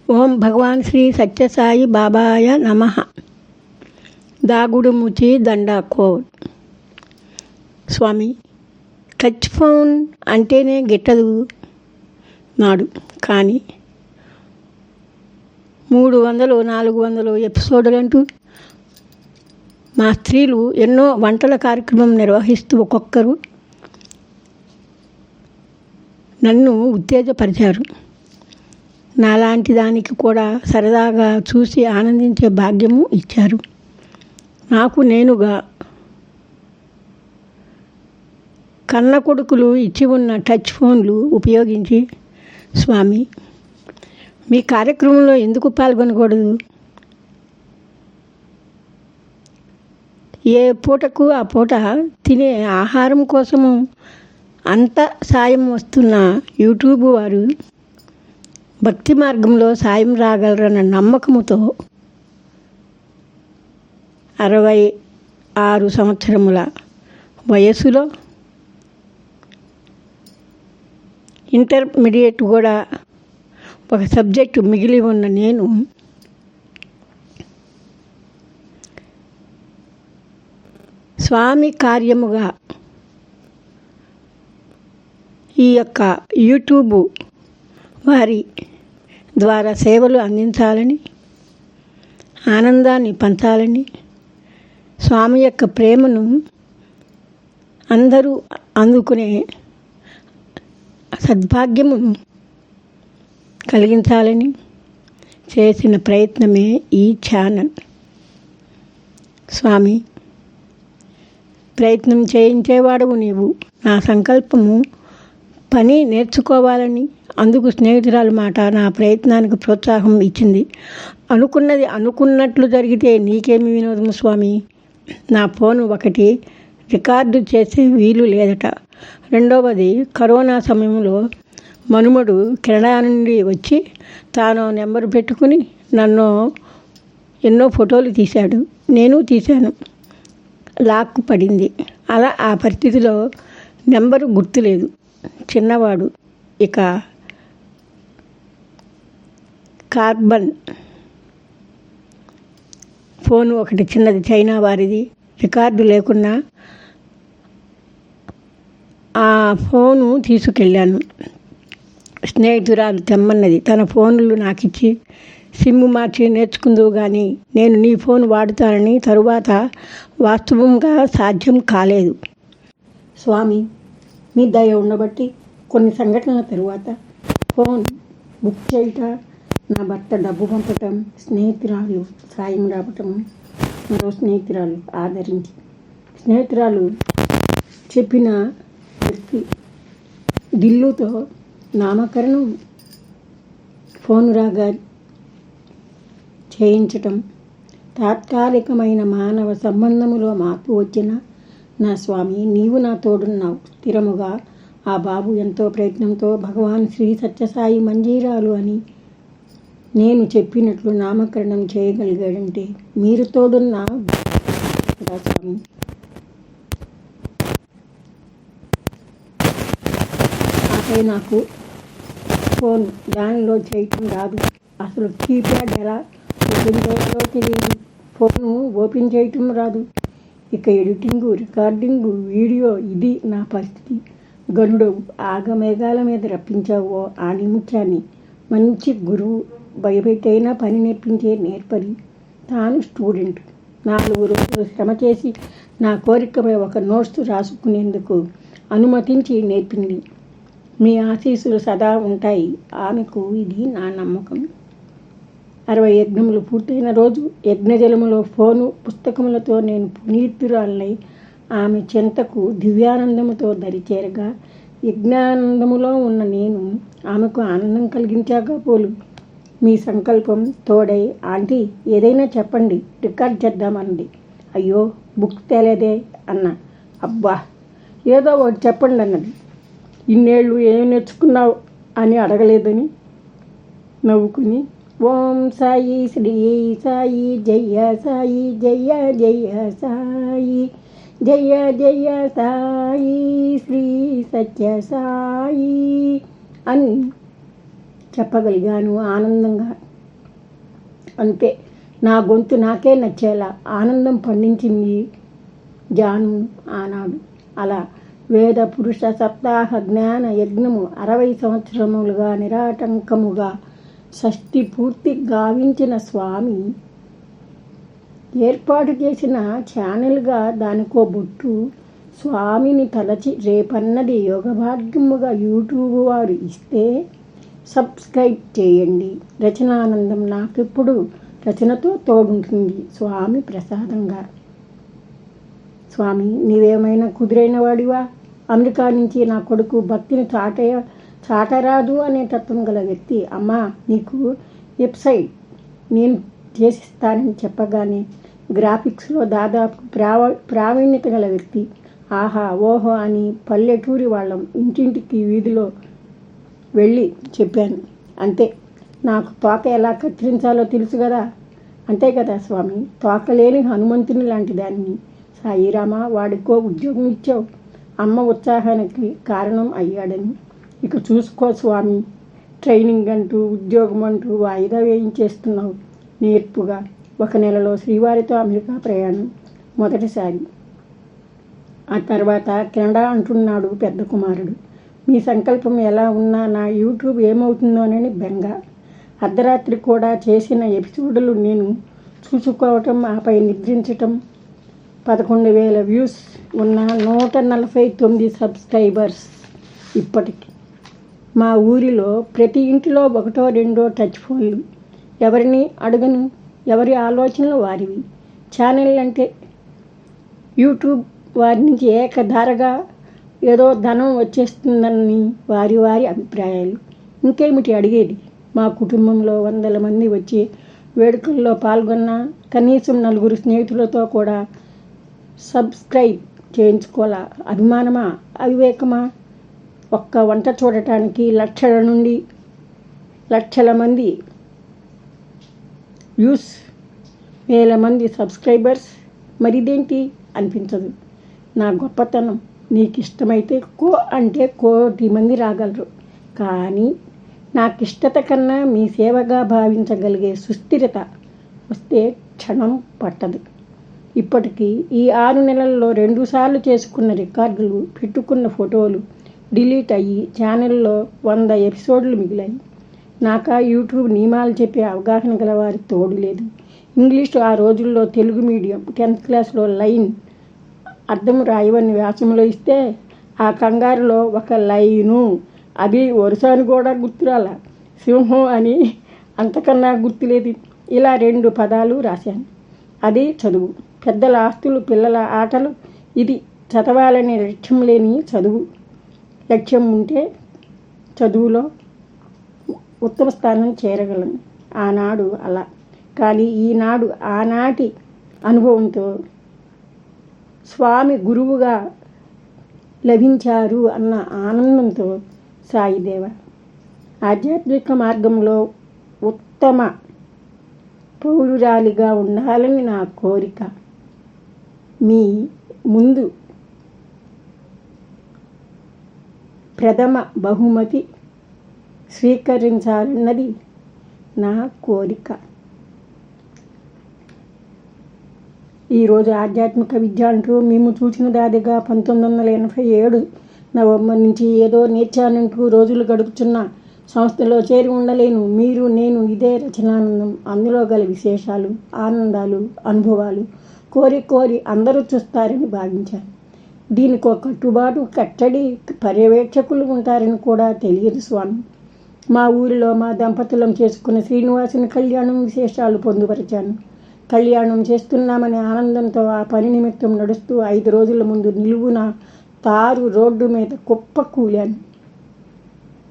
ఓం భగవాన్ శ్రీ సత్యసాయి బాబాయ నమః. దాగుడు ముచి దండాకో. స్వామి, touch phone అంటేనే గిట్టదు నాడు, కానీ 300 400 ఎపిసోడులంటూ మా స్త్రీలు ఎన్నో వంటల కార్యక్రమం నిర్వహిస్తూ ఒక్కొక్కరు నన్ను ఉత్తేజపరిచారు. నాలాంటి దానికి కూడా సరదాగా చూసి ఆనందించే భాగ్యము ఇచ్చారు. నాకు నేనుగా కన్న కొడుకులు ఇచ్చి ఉన్న టచ్ ఫోన్లు ఉపయోగించి, స్వామి, మీ కార్యక్రమంలో ఎందుకు పాల్గొనకూడదు? ఏ పూటకు ఆ పూట తినే ఆహారం కోసము అంత సాయం వస్తున్న యూట్యూబ్ వారు భక్తి మార్గంలో సాయం రాగలరన్న నమ్మకముతో 66 సంవత్సరముల వయస్సులో ఇంటర్మీడియట్ కూడా ఒక సబ్జెక్టు మిగిలి ఉన్న నేను స్వామి కార్యముగా ఈ యొక్క యూట్యూబ్ వారి ద్వారా సేవలు అందించాలని, ఆనందాన్ని పంచాలని, స్వామి యొక్క ప్రేమను అందరూ అందుకునే సద్భాగ్యము కలిగించాలని చేసిన ప్రయత్నమే ఈ ఛానల్. స్వామి, ప్రయత్నం చేయించేవాడవు నీవు. నా సంకల్పము పని నేర్చుకోవాలని, అందుకు స్నేహితురాలు మాట నా ప్రయత్నానికి ప్రోత్సాహం ఇచ్చింది. అనుకున్నది అనుకున్నట్లు జరిగితే నీకేమి వినోదం స్వామి. నా ఫోను ఒకటి రికార్డు చేసే వీలు లేదట. రెండవది, కరోనా సమయంలో మనుమడు కెనడా నుండి వచ్చి తాను నెంబర్ పెట్టుకుని నన్ను ఎన్నో ఫోటోలు తీశాడు. నేను తీశాను. లాక్ పడింది. అలా ఆ పరిస్థితిలో నెంబరు గుర్తులేదు. చిన్నవాడు. ఇక కార్బన్ ఫోను ఒకటి చిన్నది, చైనా వారిది, రికార్డు లేకున్నా ఆ ఫోను తీసుకెళ్ళాను. స్నేహితురాలు తెమ్మన్నది. తన ఫోన్లు నాకిచ్చి సిమ్ మార్చి నేర్చుకుందువు కానీ నేను నీ ఫోన్ వాడుతానని తరువాత వాస్తవంగా సాధ్యం కాలేదు. స్వామి, మీ దయ ఉండబట్టి కొన్ని సంఘటనల తరువాత ఫోన్ బుక్ చేయట, నా భర్త డబ్బు పంపటం, స్నేహితురాలు సాయం రావటం, మరో స్నేహితురాలు ఆదరించి, స్నేహితురాలు చెప్పిన వ్యక్తి దిల్లుతో నామకరణం ఫోన్ రాగా చేయించటం, తాత్కాలికమైన మానవ సంబంధములో మార్పు వచ్చిన నా స్వామి, నీవు నా తోడున్నావు. స్థిరముగా ఆ బాబు ఎంతో ప్రయత్నంతో భగవాన్ శ్రీ సత్యసాయి మంజీరాలు అని నేను చెప్పినట్లు నామకరణం చేయగలిగాడంటే మీరు తోడున్నా స్వామి. ఆపై నాకు ఫోన్ దానిలో చేయటం రాదు. అసలు కీప్యాడ్ ఎలా ఓపెన్ చేయాలో తెలియదు. ఫోను ఓపెన్ చేయటం రాదు. ఇక ఎడిటింగు, రికార్డింగు, వీడియో, ఇది నా పరిస్థితి. గనుడవు ఆగమేఘాల మీద రప్పించావో ఆ నిమిషాన్ని. మంచి గురువు, భయపెట్టైనా పని నేర్పించే నేర్పరి. తాను స్టూడెంట్. 4 రోజులు శ్రమ చేసి నా కోరికపై ఒక నోట్స్ రాసుకునేందుకు అనుమతించి నేర్పింది. మీ ఆశీస్సులు సదా ఉంటాయి. ఆమెకు ఇది నా నమ్మకం. 60 యజ్ఞములు పూర్తయిన రోజు యజ్ఞజలములో ఫోను పుస్తకములతో నేను పునీతురాలనై ఆమె చెంతకు దివ్యానందముతో దరిచేరగా యజ్ఞానందములో ఉన్న నేను ఆమెకు ఆనందం కలిగించాక పోలు. మీ సంకల్పం తోడై, ఆంటీ ఏదైనా చెప్పండి, రికార్డ్ చేద్దామన్నది. అయ్యో, బుక్ తేలేదే అన్న. అబ్బా, ఏదో ఒకటి చెప్పండి అన్నది. ఇన్నేళ్ళు ఏం నేర్చుకున్నావు అని అడగలేదని నవ్వుకుని, ఓం సాయి శ్రీ సాయి జయ సాయి జయ జయ సాయి జయ జయ సాయి శ్రీ సత్య సాయి అని చెప్పగలిగాను ఆనందంగా. అంతే. నా గొంతు నాకే నచ్చేలా ఆనందం పండించింది జాను ఆనాడు. అలా వేద పురుష సప్తాహ జ్ఞాన యజ్ఞము 60 సంవత్సరములుగా నిరాటంకముగా షష్ఠి పూర్తి గావించిన స్వామి ఏర్పాటు చేసిన ఛానల్గా దానికో బొట్టు స్వామిని తలచి రేపన్నది యోగభాగ్యముగా యూట్యూబ్ వారు ఇస్తే సబ్స్క్రైబ్ చేయండి. రచనానందం నాకెప్పుడు రచనతో తోడుంటుంది స్వామి ప్రసాదంగా. స్వామి, నీవేమైనా కుదురైన వాడివా? అమెరికా నుంచి నా కొడుకు భక్తిని చాటరాదు అనే తత్వం గల వ్యక్తి. అమ్మా, నీకు వెబ్సైట్ నేను చేసిస్తానని చెప్పగానే గ్రాఫిక్స్లో దాదాపు ప్రావీణ్యత గల వ్యక్తి. ఆహా ఓహో అని పల్లెటూరి వాళ్ళం ఇంటింటికి వీధిలో వెళ్ళి చెప్పాను. అంతే. నాకు తోక ఎలా కత్తిరించాలో తెలుసు కదా. అంతే కదా స్వామి. తోకలేని హనుమంతుని లాంటి దాన్ని. సాయిరామ, వాడికో ఉద్యోగం ఇచ్చావు. అమ్మ ఉత్సాహానికి కారణం అయ్యాడని. ఇక చూసుకో స్వామి, ట్రైనింగ్ అంటూ ఉద్యోగం అంటూ వాయిదా వేయించేస్తున్నావు నేర్పుగా. 1 నెలలో శ్రీవారితో అమెరికా ప్రయాణం మొదటిసారి. ఆ తర్వాత కెనడా అంటున్నాడు పెద్ద కుమారుడు. మీ సంకల్పం ఎలా ఉన్నా నా యూట్యూబ్ ఏమవుతుందోనని బెంగ. అర్ధరాత్రి కూడా చేసిన ఎపిసోడ్లు నేను చూసుకోవటం, ఆపై నిద్రించటం. 11,000 వ్యూస్ ఉన్న 149 సబ్స్క్రైబర్స్ ఇప్పటికి. మా ఊరిలో ప్రతి ఇంటిలో 1-2 టచ్ ఫోన్లు. ఎవరిని అడగను, ఎవరి ఆలోచనలు వారివి. ఛానల్ అంటే యూట్యూబ్ వారి నుంచి ఏకధారగా ఏదో ధనం వచ్చేస్తుందని వారి అభిప్రాయాలు. ఇంకేమిటి అడిగేది? మా కుటుంబంలో 100 మంది వచ్చి వేడుకల్లో పాల్గొన్నా కనీసం 4 స్నేహితులతో కూడా సబ్స్క్రైబ్ చేయించుకోవాలా? అభిమానమా, అవివేకమా? ఒక్క వంట చూడటానికి లక్షల నుండి లక్షల మంది వ్యూస్, 1000 మంది సబ్స్క్రైబర్స్. మరిదేంటి అనిపించదు. నా గొప్పతనం నీకు ఇష్టమైతే అంటే 1,000,000 మంది రాగలరు. కానీ నాకిష్టత కన్నా మీ సేవగా భావించగలిగే సుస్థిరత వస్తే క్షణం పట్టదు. ఇప్పటికీ ఈ 6 నెలల్లో 2 సార్లు చేసుకున్న రికార్డులు, పెట్టుకున్న ఫోటోలు డిలీట్ అయ్యి ఛానల్లో 100 ఎపిసోడ్లు మిగిలాయి. నాకా యూట్యూబ్ నియమాలు చెప్పే అవగాహన గల వారి తోడు లేదు. ఇంగ్లీషు ఆ రోజుల్లో తెలుగు మీడియం 10th క్లాస్లో లైన్ అర్థం రాయవని వ్యాసంలో ఇస్తే ఆ కంగారులో ఒక లైను, అది వరుస అని కూడా గుర్తురాల, సింహం అని అంతకన్నా గుర్తులేదు. ఇలా 2 పదాలు రాశాను. అది చదువు. పెద్దల ఆస్తులు, పిల్లల ఆటలు. ఇది చదవాలనే లక్ష్యం లేని చదువు. లక్ష్యం ఉంటే చదువులో ఉత్తమ స్థానం చేరగలను. ఆనాడు అలా. కానీ ఈనాడు ఆనాటి అనుభవంతో స్వామి గురువుగా లభించారు అన్న ఆనందంతో సాయిదేవ ఆధ్యాత్మిక మార్గంలో ఉత్తమ పౌరురాలిగా ఉండాలని నా కోరిక. మీ ముందు ప్రథమ బహుమతి స్వీకరించాలన్నది నా కోరిక. ఈరోజు ఆధ్యాత్మిక విద్య అంటూ మేము చూసిన దాదిగా 1987 నవంబర్ నుంచి ఏదో నేర్చానంటూ రోజులు గడుపుతున్న సంస్థలో చేరి ఉండలేను. మీరు, నేను ఇదే రచనానందం. అందులో గల విశేషాలు, ఆనందాలు, అనుభవాలు కోరి అందరూ చూస్తారని భావించాను. దీనికి ఒక కట్టుబాటు, కట్టడి పర్యవేక్షకులు ఉంటారని కూడా తెలియదు స్వామి. మా ఊరిలో మా దంపతులం చేసుకున్న శ్రీనివాసుని కళ్యాణం విశేషాలు పొందుపరిచాను. కళ్యాణం చేస్తున్నామనే ఆనందంతో ఆ పని నిమిత్తం నడుస్తూ 5 రోజుల ముందు నిలువున తారు రోడ్డు మీద కుప్ప కూలాను.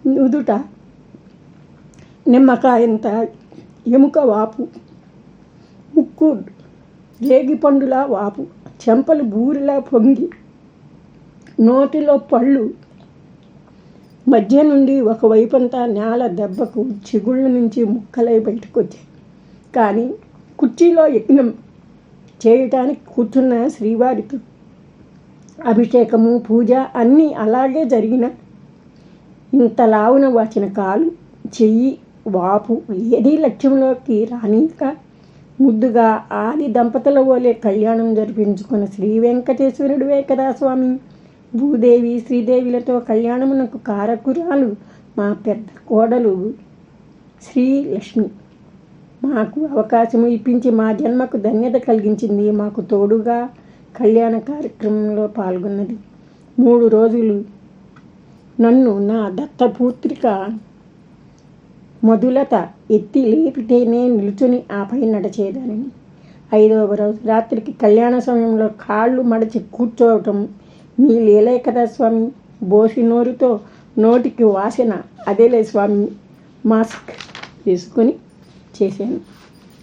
నుదుట నిమ్మకాయంత ఎముక వాపు, ముక్కు రేగిపండులా వాపు, చెంపలు బూరిలా పొంగి, నోటిలో పళ్ళు మధ్య నుండి ఒకవైపంతా నేల దెబ్బకు చిగుళ్ళ నుంచి ముక్కలై బయటకు వచ్చాయి. కానీ కుర్చీలో యజ్ఞం చేయటానికి కూర్చున్న శ్రీవారికి అభిషేకము, పూజ అన్నీ అలాగే జరిగిన ఇంత లావున వాచిన కాలు, చెయ్యి వాపు ఏదీ లక్ష్యంలోకి రానిక ముద్దుగా ఆది దంపతుల వలె కళ్యాణం జరిపించుకున్న శ్రీ వెంకటేశ్వరుడివే కదా స్వామి. భూదేవి శ్రీదేవిలతో కళ్యాణమునకు కారకురాలు మా పెద్ద కోడలు శ్రీలక్ష్మి. మాకు అవకాశం ఇప్పించి మా జన్మకు ధన్యత కలిగించింది. మాకు తోడుగా కళ్యాణ కార్యక్రమంలో పాల్గొన్నది. 3 రోజులు నన్ను నా దత్తపుత్రిక మధులత ఎత్తి లేపితేనే నిలుచుని ఆపై నడిచేదానని. 5వ రోజు రాత్రికి కళ్యాణ సమయంలో కాళ్ళు మడచి కూర్చోవటం మీ లీలే కదా స్వామి. బోసి నోరుతో నోటికి వాసన అదేలే స్వామి. మాస్క్ వేసుకొని చేశాను.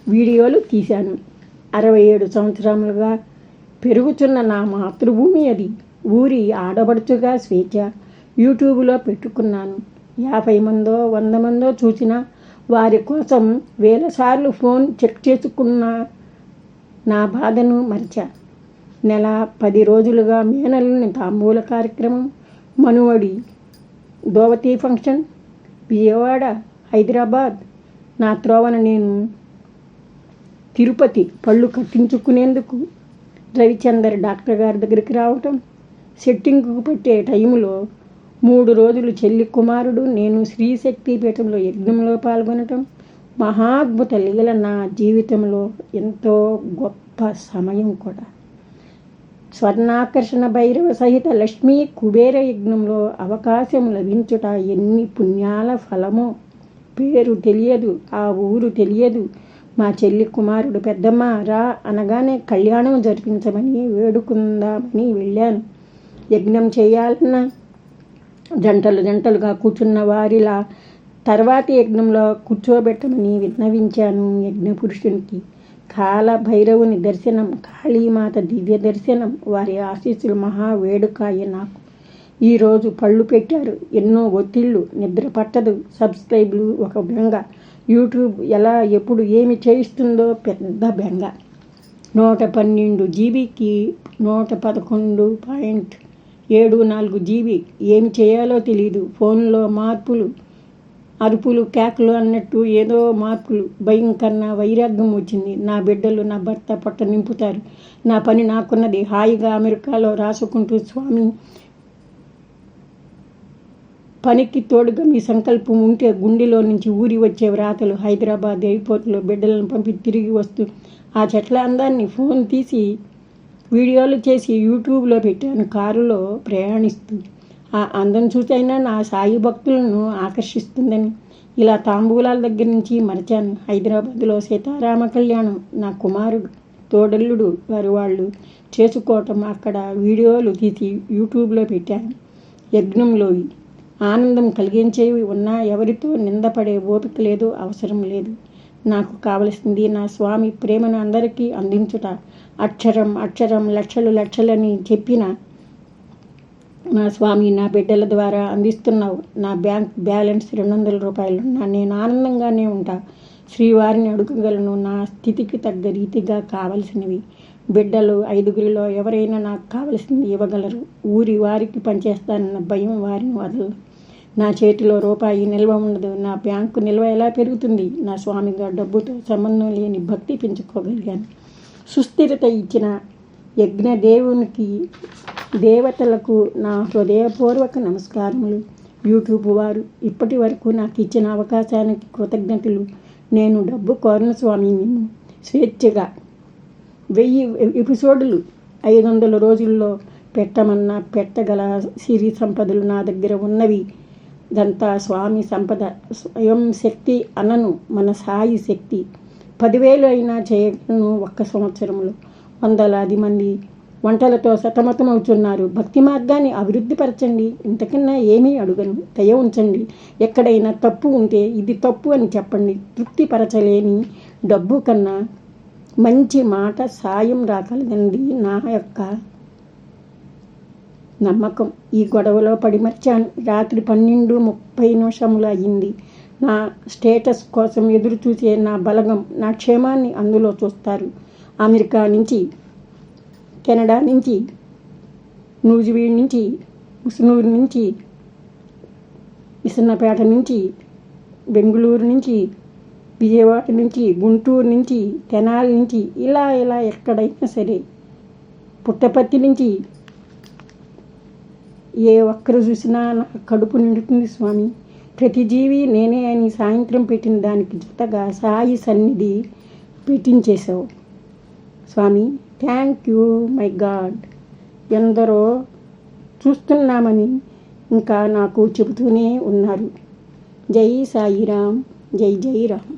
వీడియోలు తీశాను. 67 సంవత్సరాలుగా పెరుగుతున్న నా మాతృభూమి అది. ఊరి ఆడబడుచుగా స్వేచ్ఛ యూట్యూబ్లో పెట్టుకున్నాను. 50 మందో 100 మందో చూసినా వారి కోసం వేల సార్లు ఫోన్ చెక్ చేసుకున్న నా బాధను మరిచా. నెల 10 రోజులుగా మేనల్ని తాంబూల కార్యక్రమం, మనువడి దోవతి ఫంక్షన్, విజయవాడ, హైదరాబాద్. నా త్రోవన నేను తిరుపతి పళ్ళు కట్టించుకునేందుకు రవిచందర్ డాక్టర్ గారి దగ్గరికి రావటం, సెట్టింగ్కు పెట్టే టైంలో 3 రోజులు చెల్లి కుమారుడు నేను శ్రీశక్తి పీఠంలో యజ్ఞంలో పాల్గొనటం మహాద్భుత లీల నా జీవితంలో ఎంతో గొప్ప సమయం కూడా. స్వర్ణాకర్షణ భైరవ సహిత లక్ష్మీ కుబేర యజ్ఞంలో అవకాశం లభించుట ఎన్ని పుణ్యాల ఫలమో. పేరు తెలియదు, ఆ ఊరు తెలియదు. మా చెల్లి కుమారుడు పెద్దమ్మ రా అనగానే కళ్యాణం జరిపించమని వేడుకుందామని వెళ్ళాను. యజ్ఞం చేయాలన్నా జంటలు జంటలుగా కూర్చున్న వారిలా తర్వాతి యజ్ఞంలో కూర్చోబెట్టమని విన్నవించాను. యజ్ఞపురుషునికి కాల భైరవుని దర్శనం, కాళీమాత దివ్య దర్శనం, వారి ఆశీస్సులు మహా వేడుకాయ నాకు. ఈరోజు పళ్ళు పెట్టారు. ఎన్నో ఒత్తిళ్ళు, నిద్ర పట్టదు, సబ్స్క్రైబ్లు ఒక బెంగ, యూట్యూబ్ ఎలా ఎప్పుడు ఏమి చేయిస్తుందో పెద్ద బెంగ. 112 జీబీకి 111.74 జీబీ. ఏమి చేయాలో తెలీదు. ఫోన్లో మార్పులు, అరుపులు, కేకలు అన్నట్టు ఏదో మార్పులు. భయం కన్నా వైరాగ్యం వచ్చింది. నా బిడ్డలు నా భర్త పొట్ట నింపుతారు. నా పని నాకున్నది. హాయిగా అమెరికాలో రాసుకుంటూ స్వామి పనికి తోడుగా మీ సంకల్పం ఉంటే గుండెలో నుంచి ఊరి వచ్చే వ్రాతలు. హైదరాబాద్ ఎయిర్పోర్ట్లో బిడ్డలను పంపి తిరిగి వస్తూ ఆ చెట్ల అందాన్ని ఫోన్ తీసి వీడియోలు చేసి యూట్యూబ్లో పెట్టాను. కారులో ప్రయాణిస్తూ ఆ అందం చూసైనా నా సాయి భక్తులను ఆకర్షిస్తుందని ఇలా తాంబూలాల దగ్గర నుంచి మరచాను. హైదరాబాద్లో సీతారామ కళ్యాణం నా కుమారుడు తోడల్లుడు వారు వాళ్ళు చేసుకోవటం అక్కడ వీడియోలు తీసి యూట్యూబ్లో పెట్టాను. యజ్ఞంలో ఆనందం కలిగించేవి ఉన్నా ఎవరితో నిందపడే ఓపిక లేదు, అవసరం లేదు. నాకు కావలసింది నా స్వామి ప్రేమను అందరికీ అందించుట. అక్షరం అక్షరం లక్షలు లక్షలని చెప్పిన నా స్వామి నా బిడ్డల ద్వారా అందిస్తున్నావు. నా బ్యాంక్ బ్యాలెన్స్ 200 రూపాయలున్నా నేను ఆనందంగానే ఉంటా. శ్రీవారిని అడుగగలను. నా స్థితికి తగ్గ రీతిగా కావలసినవి. బిడ్డలు 5గురిలో ఎవరైనా నాకు కావలసింది ఇవ్వగలరు. ఊరి వారికి పనిచేస్తానన్న భయం వారిని వదలదు. నా చేతిలో రూపాయి నిల్వ ఉండదు. నా బ్యాంకు నిల్వ ఎలా పెరుగుతుంది? నా స్వామిగా డబ్బుతో సంబంధం లేని భక్తి పెంచుకోగలిగాను. సుస్థిరత ఇచ్చిన యజ్ఞదేవునికి దేవతలకు నా హృదయపూర్వక నమస్కారములు. యూట్యూబ్ వారు ఇప్పటి వరకు నాకు ఇచ్చిన అవకాశానికి కృతజ్ఞతలు. నేను డబ్బు కోరను స్వామి. నేను స్వేచ్ఛగా 1000 ఎపిసోడ్లు 500 రోజుల్లో పెట్టమన్నా పెట్టగల సిరి సంపదలు నా దగ్గర ఉన్నవి. ఇదంతా స్వామి సంపద. స్వయం శక్తి అనను, మన సాయి శక్తి. 10,000 అయినా చేయగలను ఒక్క సంవత్సరంలో. వందలాది మంది వంటలతో సతమతమవుతున్నారు. భక్తి మార్గాన్ని అభివృద్ధిపరచండి. ఇంతకన్నా ఏమీ అడుగను. దయ ఉంచండి. ఎక్కడైనా తప్పు ఉంటే ఇది తప్పు అని చెప్పండి. తృప్తిపరచలేని డబ్బు కన్నా మంచి మాట సాయం రాగలదండి నా యొక్క నమ్మకం. ఈ గొడవలో పడి మర్చాను. రాత్రి 12:30 అయ్యింది. నా స్టేటస్ కోసం ఎదురు చూసే నా బలగం నా క్షేమాన్ని అందులో చూస్తారు. అమెరికా నుంచి, కెనడా నుంచి, న్యూజిలాండ్ నుంచి, ముసునూరు నుంచి, విసన్నపేట నుంచి, బెంగళూరు నుంచి, విజయవాడ నుంచి, గుంటూరు నుంచి, తెనాలి నుంచి, ఇలా ఎక్కడైనా సరే, పుట్టపర్తి నుంచి ఏ ఒక్కరు చూసినా నా కడుపు నిండుతుంది స్వామి. ప్రతి జీవి నేనే అని సాయంత్రం పెట్టిన దానికి జతగా సాయి సన్నిధి పెట్టించేశావు స్వామి. Thank you my god. ఎందరో చూస్తున్నామని ఇంకా నాకు చెబుతూనే ఉన్నారు. జై సాయిరామ్, జై జై రామ్.